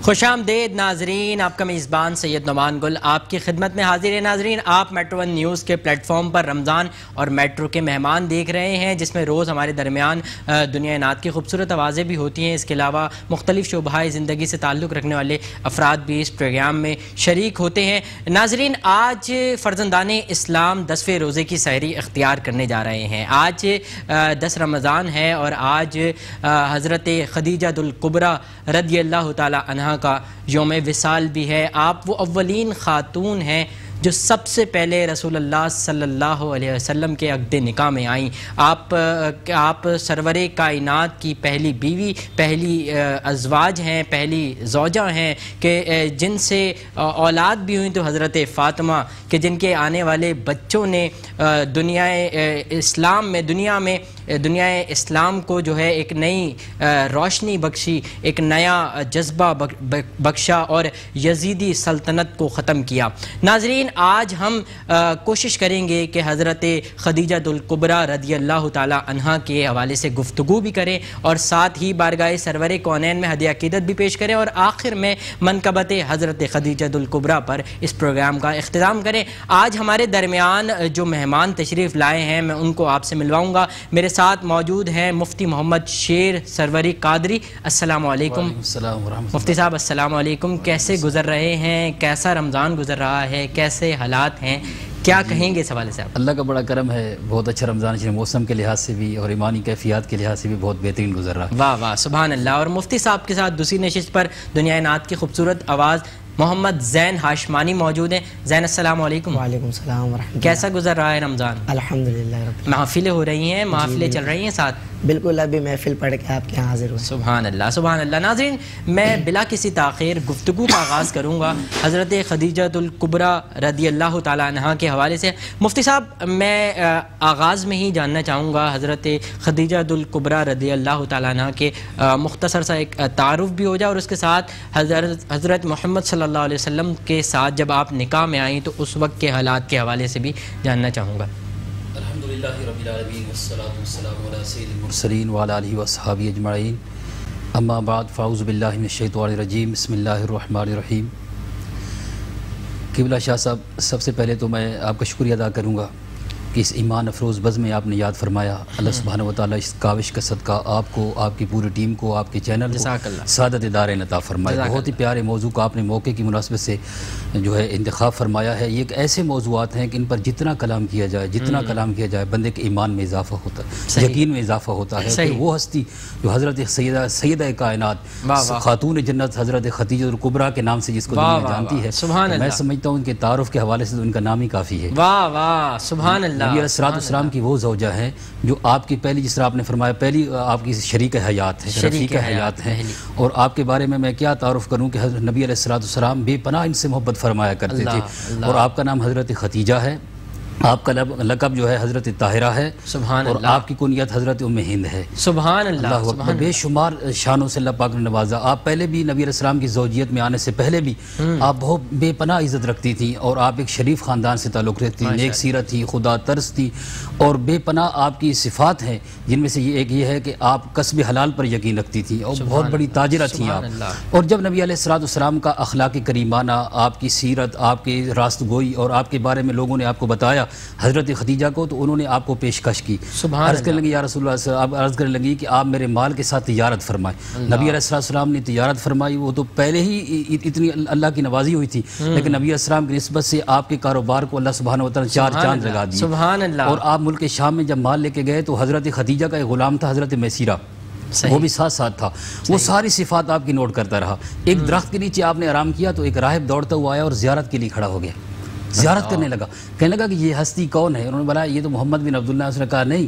خوش آمدید ناظرین، آپ کا میزبان سید نعمان گل آپ کی خدمت میں حاضر ہے۔ ناظرین، آپ میٹرو ون نیوز کے پلیٹ فارم پر رمضان اور میٹرو کے مہمان دیکھ رہے ہیں، جس میں روز ہمارے درمیان دنیا نعت کی خوبصورت آوازیں بھی ہوتی ہیں۔ اس کے علاوہ مختلف شعبۂ زندگی سے تعلق رکھنے والے افراد بھی اس پروگرام میں شریک ہوتے ہیں۔ ناظرین، آج فرزندان اسلام 10ویں روزے کی سحری اختیار کرنے جا رہے ہیں۔ آج 10 رمضان ہے اور آج حضرت خدیجہ الکبریٰ رضی اللہ تعالی عنہ کا یوم وصال بھی ہے۔ آپ وہ اولین خاتون ہیں جو سب سے پہلے رسول اللہ صلی اللہ علیہ وسلم کے عقد نکاح میں آئیں۔ آپ سرور کائنات کی پہلی بیوی، پہلی ازواج ہیں، پہلی زوجہ ہیں کہ جن سے اولاد بھی ہوئیں تو حضرت فاطمہ، کہ جن کے آنے والے بچوں نے دنیا اسلام کو جو ہے ایک نئی روشنی بخشی، ایک نیا جذبہ بخشا اور یزیدی سلطنت کو ختم کیا۔ ناظرین، آج ہم کوشش کریں گے کہ حضرت خدیجہ الکبریٰ رضی اللہ تعالی عنہ کے حوالے سے گفتگو بھی کریں اور ساتھ ہی بارگاہ سرور کونین میں ہدیہ عقیدت بھی پیش کریں اور آخر میں منقبت حضرت خدیجہ الکبریٰ پر اس پروگرام کا اختتام کریں۔ آج ہمارے درمیان جو مہمان تشریف لائے ہیں میں ان کو آپ سے ملواؤں گا۔ میرے ساتھ موجود ہیں مفتی محمد شیر سروری قادری۔ السلام علیکم مفتی صاحب، السلام علیکم۔ کیسے گزر رہے ہیں؟ کیسا رمضان گزر رہا ہے؟ کیسے حالات ہیں؟ کیا کہیں گے اس حوالے سے آپ؟ اللہ کا بڑا کرم ہے، بہت اچھا رمضان ہے، موسم کے لحاظ سے بھی اور ایمانی کیفیات کے لحاظ سے بھی بہت بہترین گزر رہا ہے۔ واہ واہ، سبحان اللہ۔ اور مفتی صاحب کے ساتھ دوسری نشست پر دنیا نعت کی خوبصورت آواز محمد زین ہاشمانی موجود ہیں۔ زین، السلام علیکم۔ وعلیکم السلام ورحمۃ اللہ۔ کیسا گزر رہا ہے رمضان؟ الحمدللہ رب۔ محافلیں ہو رہی ہیں، محافلیں چل رہی ہیں ساتھ؟ بالکل، ابھی محفل پڑھ کے آپ کے یہاں حاضر ہوئے۔ سبحان اللہ، سبحان اللہ۔ ناظرین، میں بلا کسی تاخیر گفتگو کا آغاز کروں گا حضرت خدیجہ الکبریٰ رضی اللہ تعالیٰ عنہ کے حوالے سے۔ مفتی صاحب، میں آغاز میں ہی جاننا چاہوں گا حضرت خدیجہ الکبریٰ رضی اللہ تعالیٰ عنہ کے مختصر سا ایک تعارف بھی ہو جائے اور اس کے ساتھ حضرت محمد صلی اللہ علیہ وسلم کے ساتھ جب آپ نکاح میں آئیں تو اس وقت کے حالات کے حوالے سے بھی جاننا چاہوں گا۔ الحمدللہ رب العالمین والصلاة والسلام علی سید المرسلین وعلی آلہ واصحابہ اجمعین، اما بعد، فاعوذ باللہ من الشیطان الرجیم، بسم اللہ الرحمن الرحیم۔ قبلہ شاہ صاحب، سب سے پہلے تو میں آپ کا شکریہ ادا کروں گا کہ اس ایمان افروز بز میں آپ نے یاد فرمایا۔ اللہ سبحانہ وتعالیٰ اس کاوش کا صدقہ آپ کو، آپ کی پوری ٹیم کو، آپ کے چینل کو سعادت دارین عطا فرمائے۔ بہت ہی پیارے موضوع کا آپ نے موقع کی مناسبت سے جو ہے انتخاب فرمایا ہے۔ یہ ایک ایسے موضوعات ہیں کہ ان پر جتنا کلام کیا جائے بندے کے ایمان میں اضافہ ہوتا ہے، یقین میں اضافہ ہوتا ہے۔ پھر وہ ہستی جو حضرت سیدہ کائنات خاتون جنت حضرت خدیجہ الکبریٰ کے نام سے جس کو دنیا جانتی ہے، میں سمجھتا ہوں ان کے تعارف کے حوالے سے ان کا نام ہی کافی ہے۔ واہ واہ، سبحان اللہ۔ نبی علیہ السلام کی وہ زوجہ ہیں جو آپ کی پہلی، جس طرح آپ نے فرمایا، پہلی آپ کی شریک حیات ہے، رفیق حیات ہیں۔ اور آپ کے بارے میں کیا تعارف کروں کہ حضرت نبی علیہ السلام بے پناہ ان سے محبت فرمایا کرتے تھے، اور آپ کا نام حضرت خدیجہ ہے، آپ کا لقب جو ہے حضرت طاہرہ ہے، سبحان اور اللہ، آپ کی کنیت حضرت ام ہند ہے۔ سبحان اللہ، اللہ بے شمار شانوں سے اللہ پاک نے نوازا۔ آپ پہلے بھی نبی علیہ السلام کی زوجیت میں آنے سے پہلے بھی آپ بہت بے پناہ عزت رکھتی تھی، اور آپ ایک شریف خاندان سے تعلق رکھتی تھی، نیک سیرت تھی، خدا ترس تھی، اور بے پناہ آپ کی صفات ہیں، جن میں سے ایک یہ ہے کہ آپ کسب حلال پر یقین رکھتی تھی اور بہت بڑی تاجرہ تھیں آپ۔ اور جب نبی علیہ السلام کا اخلاق کریمانہ، آپ کی سیرت، آپ کی راست گوئی اور آپ کے بارے میں لوگوں نے آپ کو بتایا حضرت خدیجہ کو، تو انہوں نے آپ کو پیشکش کی، عرض کرنے لگی، یا رسول اللہ، آپ عرض کرنے لگی کہ آپ میرے مال کے ساتھ تجارت فرمائیں۔ نبی علیہ السلام نے تجارت فرمائی، وہ تو پہلے ہی اتنی اللہ کی نوازی ہوئی تھی، لیکن نبی علیہ السلام کی نسبت سے آپ کے کاروبار کو اللہ سبحانہ وتعالیٰ نے 4 چاند لگا دیے۔ سبحان اللہ۔ اور آپ ملک شام میں جب مال لے کے گئے تو حضرت خدیجہ کا ایک غلام تھا حضرت میسیرہ، وہ بھی ساتھ تھا، وہ ساری صفات آپ کی نوٹ کرتا رہا۔ ایک درخت کے نیچے آپ نے آرام کیا تو ایک راہب دوڑتا ہوا آیا اور زیارت کے لیے کھڑا ہو گیا، زیارت کرنے لگا، کہنے لگا کہ یہ ہستی کون ہے؟ انہوں نے بولا یہ تو محمد بن عبداللہ۔ اس نے کہا نہیں،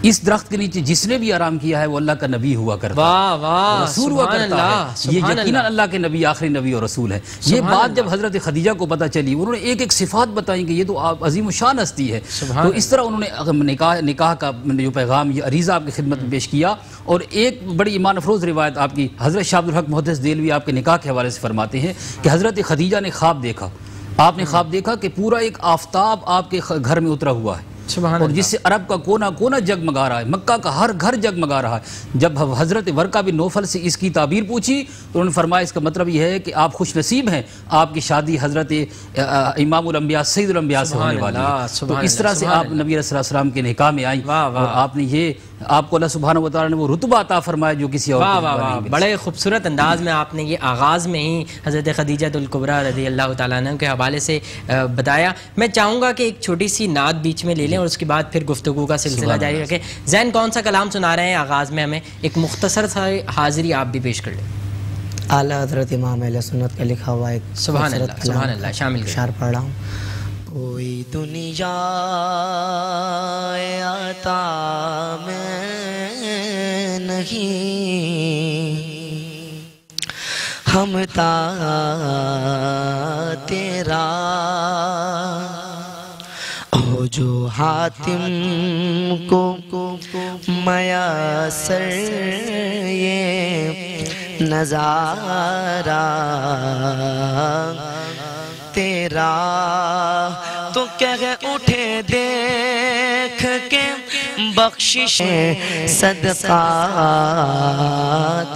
اس درخت کے نیچے جس نے بھی آرام کیا ہے وہ اللہ کا نبی ہوا کرتا ہے، رسول ہوا کرتا ہے، یہ یقیناً اللہ کے نبی، آخری نبی اور رسول ہے۔ یہ بات جب حضرت خدیجہ کو پتہ چلی، انہوں نے ایک صفات بتائیں کہ یہ تو عظیم الشان ہستی ہے، تو اس طرح انہوں نے نکاح کا جو پیغام، یہ عریضہ آپ کی خدمت میں پیش کیا۔ اور ایک بڑی ایمان افروز روایت آپ کی حضرت شاہ عبدالحق محدث دہلوی آپ کے نکاح کے حوالے سے فرماتے ہیں کہ حضرت خدیجہ نے خواب دیکھا، آپ نے خواب دیکھا کہ پورا ایک آفتاب آپ کے گھر میں اترا ہوا ہے، اور جس سے عرب کا کونا کونا جگمگا رہا ہے، مکہ کا ہر گھر جگمگا رہا ہے۔ جب حضرت ورقہ بن نوفل سے اس کی تعبیر پوچھی تو انہوں نے فرمایا اس کا مطلب یہ ہے کہ آپ خوش نصیب ہیں، آپ کی شادی حضرت امام الانبیاء سید الانبیاء سے ہونے والی ہے۔ تو اس طرح سے آپ نبی علیہ السلام کے نکاح میں آئیں اور آپ نے یہ، آپ کو اللہ سبحانہ و تعالیٰ نے وہ رتبہ عطا فرمایا جو کسی اور کو نہیں ملا۔ بڑے خوبصورت انداز میں آپ نے یہ آغاز میں ہی حضرت خدیجہ الکبریٰ رضی اللہ تعالیٰ عنہ کے حوالے سے بتایا۔ میں چاہوں گا کہ ایک چھوٹی سی نعت بیچ میں لے لیں اور اس کے بعد پھر گفتگو کا سلسلہ جاری رکھیں۔ زین کون سا کلام سنا رہے ہیں آغاز میں؟ ہمیں ایک مختصر سا حاضری آپ بھی پیش کر لیں۔ اعلیٰ حضرت امام اہل سنت کا لکھا ہوا ایک سبحان اللہ، سبحان اللہ، شامل کریں۔ اشعار پڑھ رہا ہوں۔ کوئی دنیا عطا میں نہیں، ہم تا تیرا ہو جو حاتم کو میسر یہ نظارہ تیرا، تو کہہ اٹھے دیکھ کے بخشش صدقہ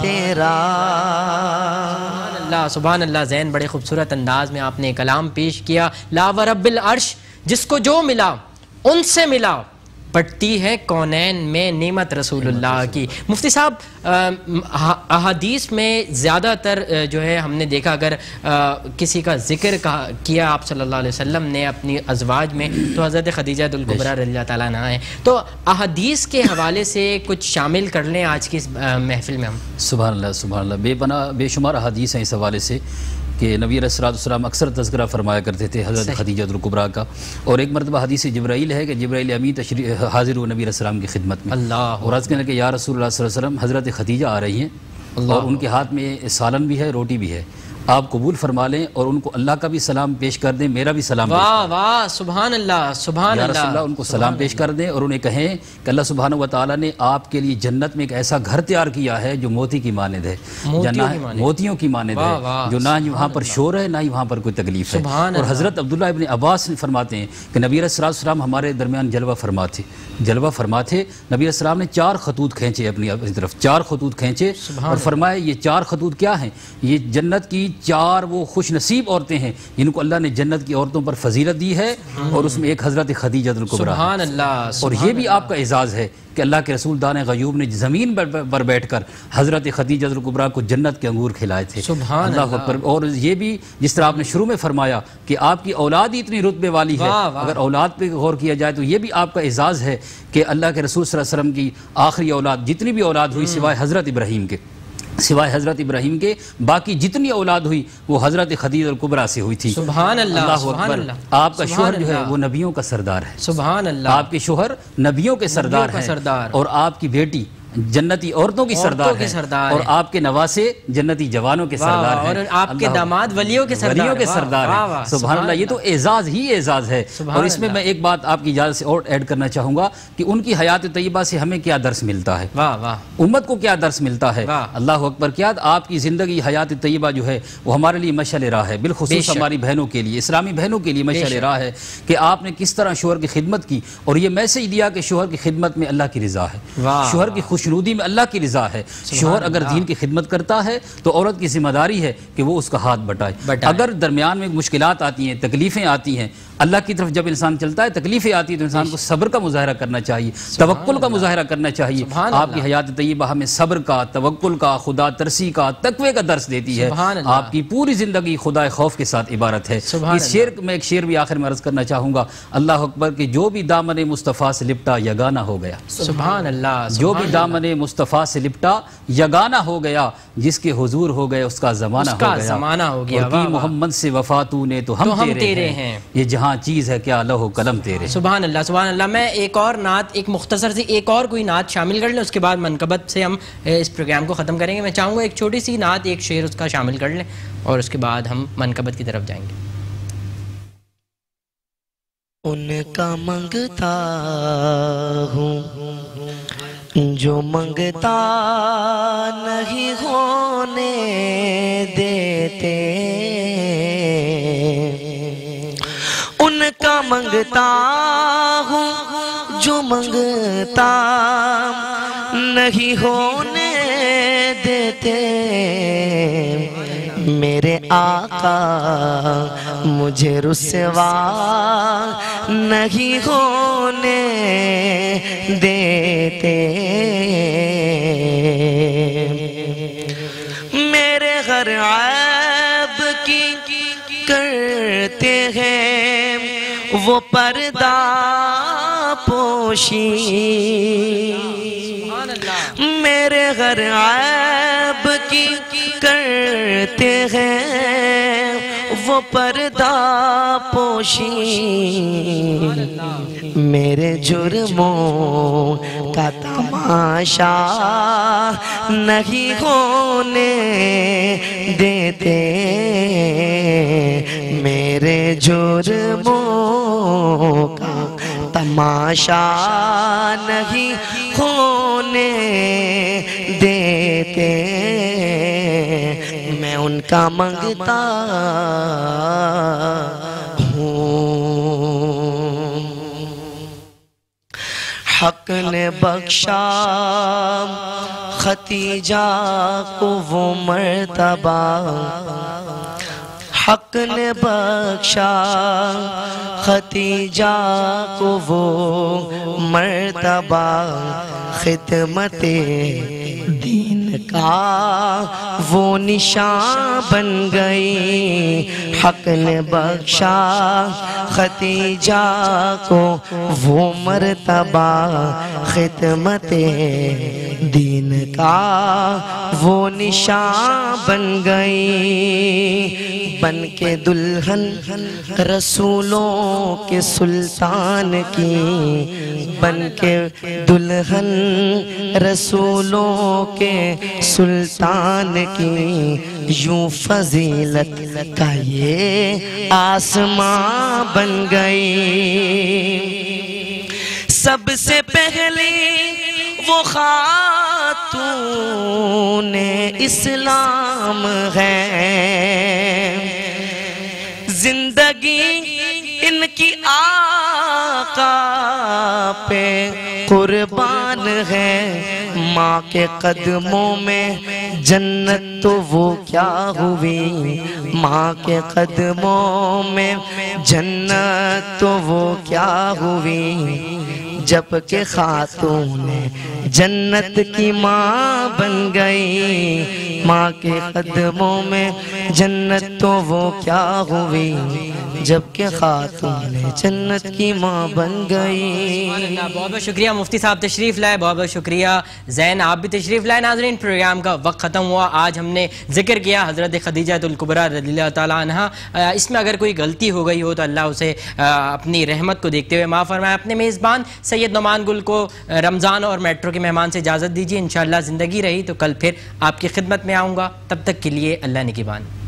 تیرا۔ سبحان اللہ، زین بڑے خوبصورت انداز میں آپ نے کلام پیش کیا۔ لا ورب العرش، جس کو جو ملا ان سے ملا، پڑتی ہے کونین میں نعمت رسول اللہ کی۔ مفتی صاحب، احادیث میں زیادہ تر جو ہے ہم نے دیکھا، اگر کسی کا ذکر کیا آپ صلی اللہ علیہ وسلم نے اپنی ازواج میں تو حضرت خدیجہ الکبریٰ رضی اللہ تعالیٰ عنہ ہیں۔ تو احادیث کے حوالے سے کچھ شامل کر لیں آج کی اس محفل میں ہم۔ سبحان اللہ، سبحان اللہ، بے پناہ بے شمار احادیث ہیں اس حوالے سے کہ نبی علیہ السلام اکثر تذکرہ فرمایا کرتے تھے حضرت خدیجہ الکبریٰ کا۔ اور ایک مرتبہ حدیث جبرائیل ہے کہ جبرائیل امین حاضر ہو نبی علیہ السلام کی خدمت میں، اور عرض کرنے کہ یا رسول اللہ صلی اللہ علیہ وسلم، حضرت خدیجہ آ رہی ہیں اور ان کے ہاتھ میں سالن بھی ہے، روٹی بھی ہے، آپ قبول فرما لیں اور ان کو اللہ کا بھی سلام پیش کر دیں، میرا بھی سلام پیش کر دیں۔ واہ واہ، سبحان اللہ، سبحان یا اللہ، رسول اللہ، ان کو سلام پیش کر دیں اور انہیں کہیں کہ اللہ سبحانہ و تعالیٰ نے آپ کے لیے جنت میں ایک ایسا گھر تیار کیا ہے جو موتی کی مانند ہے، موتیوں کی مانند ہے، جو نہ وہاں پر شور ہے نہ ہی وہاں پر کوئی تکلیف ہے۔ اور حضرت عبداللہ ابن عباس فرماتے ہیں کہ نبی علیہ السلام ہمارے درمیان جلوہ فرما تھے۔ نبی علیہ السلام نے 4 خطوط کھینچے اپنی طرف، 4 خطوط کھینچے اور فرمایا یہ 4 خطوط کیا ہیں؟ یہ جنت کی 4 وہ خوش نصیب عورتیں ہیں جن کو اللہ نے جنت کی عورتوں پر فضیلت دی ہے، اور اس میں ایک حضرت خدیجہ الکبریٰ ہے۔ سبحان اللہ، اور یہ بھی آپ کا اعزاز ہے کہ اللہ کے رسول دان غیوب نے زمین پر بیٹھ کر حضرت خدیجہ الکبریٰ کو جنت کے انگور کھلائے تھے۔ سبحان اللہ اکبر۔ اور یہ بھی جس طرح آپ نے شروع میں فرمایا کہ آپ کی اولاد ہی اتنی رتبے والی ہے، اگر اولاد پہ غور کیا جائے تو یہ بھی آپ کا اعزاز ہے کہ اللہ کے رسول صلی اللہ علیہ وسلم کی آخری اولاد، جتنی بھی اولاد ہوئی سوائے حضرت ابراہیم کے باقی جتنی اولاد ہوئی وہ حضرت خدیجہ الکبریٰ سے ہوئی تھی۔ سبحان اللہ، اللہ سبحان اکبر۔ اللہ، آپ کا شوہر جو ہے وہ نبیوں کا سردار ہے، سبحان اللہ، آپ کے شوہر نبیوں کے سردار ہیں، اور آپ کی بیٹی جنتی عورتوں کی سردار ہے، اور آپ کے نواسے جنتی جوانوں کے سردار ہیں، اور آپ کے داماد ولیوں کے سردار ہیں۔ سبحان اللہ، یہ تو اعزاز ہی اعزاز ہے۔ اور اس میں میں ایک بات آپ کی اجازت سے اور ایڈ کرنا چاہوں گا کہ ان کی حیات طیبہ سے ہمیں کیا درس ملتا ہے، امت کو کیا درس ملتا ہے۔ اللہ اکبر۔ کیا آپ کی زندگی حیات طیبہ جو ہے وہ ہمارے لیے مشعل راہ ہے، بالخصوص ہماری بہنوں کے لیے، اسلامی بہنوں کے لیے مشعل راہ ہے کہ آپ نے کس طرح شوہر کی خدمت کی، اور یہ میسج دیا کہ شوہر کی خدمت میں اللہ کی رضا ہے، شوہر کی خوشنودی میں اللہ کی رضا ہے۔ شوہر اگر دین کی خدمت کرتا ہے تو عورت کی ذمہ داری ہے کہ وہ اس کا ہاتھ بٹائے۔ اگر درمیان میں مشکلات آتی ہیں، تکلیفیں آتی ہیں، اللہ کی طرف جب انسان چلتا ہے تکلیفیں آتی ہیں تو انسان کو صبر کا مظاہرہ کرنا چاہیے، توکل کا مظاہرہ کرنا چاہیے۔ آپ کی حیات طیبہ ہمیں صبر کا، توکل کا، خدا ترسی کا، تقوی کا درس دیتی ہے۔ آپ کی پوری زندگی خدا خوف کے ساتھ عبارت ہے۔ اس شعر میں ایک شعر بھی آخر میں عرض کرنا چاہوں گا، اللہ اکبر، کہ جو بھی دامن مصطفیٰ سے لپٹا یگانہ ہو گیا۔ سبحان اللہ، جو بھی دامن مصطفیٰ سے لپٹا یگانہ ہو گیا، جس کے حضور ہو گئے اس کا زمانہ ہو گیا، اور کی محمد سے وفا تو نے تو ہم تیرے ہیں، یہ جہاں چیز ہے کیا لوح و قلم تیرے۔ سبحان اللہ، سبحان اللہ۔ میں ایک اور نعت، ایک مختصر سی ایک اور کوئی نعت شامل کر لیں، اس کے بعد منقبت سے ہم اس پروگرام کو ختم کریں گے۔ میں چاہوں گا ایک چھوٹی سی نعت، ایک شعر اس کا شامل کر لیں اور اس کے بعد ہم منقبت کی طرف جائیں گے۔ ان کا منگتا ہوں جو منگتا نہیں ہونے دیتے، ان کا منگتا ہوں جو منگتا نہیں ہونے دیتے میرے آقا مجھے رسوا نہیں ہونے دیتے میرے گھر عیب کی کرتے ہیں وہ پردہ پوشی میرے گھر عیب کی کرتے ہیں وہ پردہ پوشی میرے جرموں کا تماشا نہیں ہونے دیتے میرے جرموں کا تماشا نہیں ہونے دیتے میں ان کا منگتا ہوں حق نے بخشا ختیجہ کو وہ مرتبہ حق نے بخشا ختیجہ کو وہ مرتبہ خدمت دین کا وہ نشان بن گئی حق نے بخشا ختیجہ کو وہ مرتبہ خدمت دین کا وہ نشان بن گئی بن کے دلہن رسولوں کے سلطان کی بن کے دلہن رسولوں کے سلطان کی یوں فضیلت کا یہ آسمان بن گئی سب سے پہلی وہ خاتون اسلام ہے زندگی ان کی آقا پہ قربان ہے ماں کے قدموں میں جنت تو وہ کیا ہوئی ماں کے قدموں میں جنت تو وہ کیا ہوئی جبکہ خاتون جنت کی ماں بن گئی ماں کے قدموں میں جنت تو وہ کیا ہوئی جبکہ خاتون جنت کی ماں بن گئی بہت بہت شکریہ مفتی صاحب تشریف لائے بہت بہت شکریہ زین آپ بھی تشریف لائے ناظرین پروگرام کا وقت ختم ہوا آج ہم نے ذکر کیا حضرت خدیجہ الکبریٰ رضی اللہ تعالیٰ عنہ اس میں اگر کوئی غلطی ہو گئی ہو تو اللہ اسے اپنی رحمت کو دیکھتے ہوئے معاف فرمائے اپنے میزبان سید نعمان گل کو رمضان اور میٹرو کے مہمان سے اجازت دیجیے انشاءاللہ زندگی رہی تو کل پھر آپ کی خدمت میں آؤں گا تب تک کے لیے اللہ نگہبان